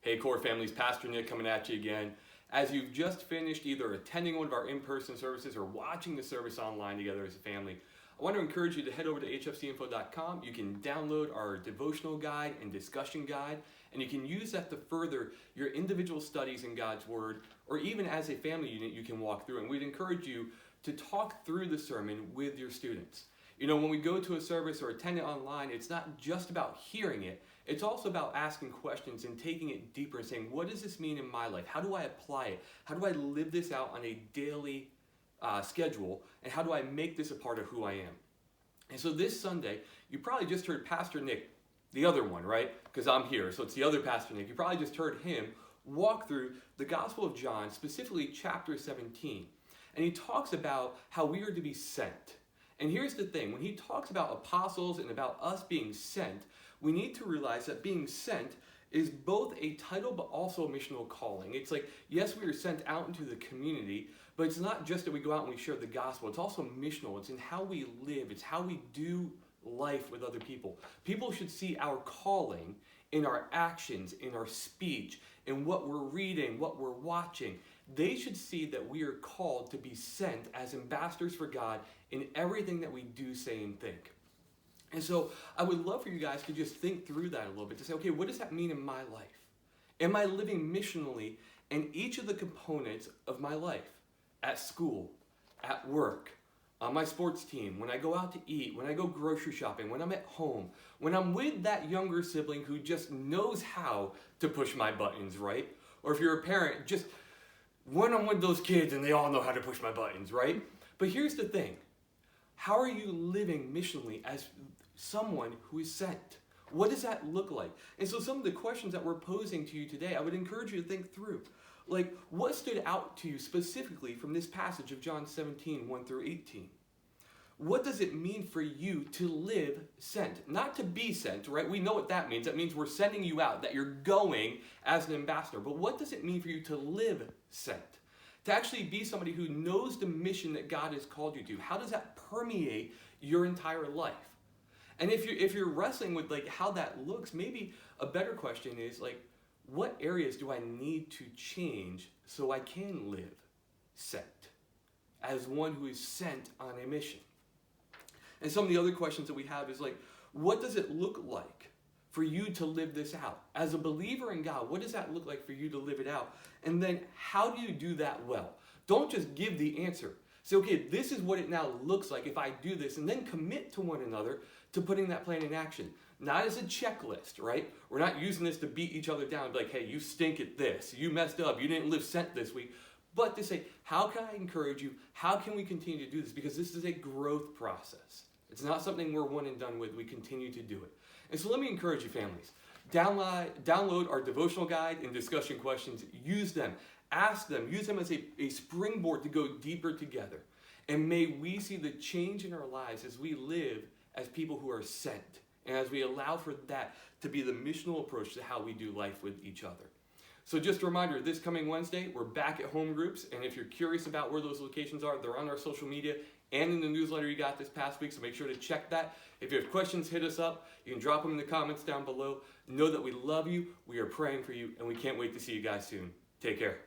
Hey Core Families, Pastor Nick coming at you again. As you've just finished either attending one of our in-person services or watching the service online together as a family, I want to encourage you to head over to hfcinfo.com. You can download our devotional guide and discussion guide, and you can use that to further your individual studies in God's Word, or even as a family unit you can walk through. And we'd encourage you to talk through the sermon with your students. You know, when we go to a service or attend it online, it's not just about hearing it. It's also about asking questions and taking it deeper and saying, what does this mean in my life? How do I apply it? How do I live this out on a daily schedule? And how do I make this a part of who I am? And so this Sunday, you probably just heard Pastor Nick, the other one, right? Because I'm here, so it's the other Pastor Nick. You probably just heard him walk through the Gospel of John, specifically chapter 17. And he talks about how we are to be sent. And here's the thing, when he talks about apostles and about us being sent, we need to realize that being sent is both a title but also a missional calling. It's like, yes, we are sent out into the community, but it's not just that we go out and we share the gospel. It's also missional. It's in how we live. It's how we do life with other people. People should see our calling in our actions, in our speech, in what we're reading, what we're watching. They should see that we are called to be sent as ambassadors for God in everything that we do, say, and think. And so I would love for you guys to just think through that a little bit, to say, okay, what does that mean in my life? Am I living missionally in each of the components of my life? At school, at work, on my sports team, when I go out to eat, when I go grocery shopping, when I'm at home, when I'm with that younger sibling who just knows how to push my buttons, right? Or if you're a parent, just when I'm with those kids and they all know how to push my buttons, right? But here's the thing. How are you living missionally as someone who is sent? What does that look like? And so some of the questions that we're posing to you today, I would encourage you to think through. Like, what stood out to you specifically from this passage of John 17, 1 through 18? What does it mean for you to live sent? Not to be sent, right? We know what that means. That means we're sending you out, that you're going as an ambassador. But what does it mean for you to live sent? To actually be somebody who knows the mission that God has called you to? How does that permeate your entire life? And if you're wrestling with like how that looks, maybe a better question is like, what areas do I need to change so I can live sent as one who is sent on a mission? And some of the other questions that we have is like, what does it look like for you to live this out? As a believer in God, what does that look like for you to live it out? And then how do you do that well? Don't just give the answer. Say, okay, this is what it now looks like if I do this, and then commit to one another to putting that plan in action. Not as a checklist, right? We're not using this to beat each other down, like, hey, you stink at this, you messed up, you didn't live sent this week. But to say, how can I encourage you? How can we continue to do this? Because this is a growth process. It's not something we're one and done with. We continue to do it. And so let me encourage you, families. Download our devotional guide and discussion questions. Use them. Ask them. Use them as a springboard to go deeper together. And may we see the change in our lives as we live as people who are sent. And as we allow for that to be the missional approach to how we do life with each other. So just a reminder, this coming Wednesday, we're back at home groups. And if you're curious about where those locations are, they're on our social media and in the newsletter you got this past week. So make sure to check that. If you have questions, hit us up. You can drop them in the comments down below. Know that we love you, we are praying for you, and we can't wait to see you guys soon. Take care.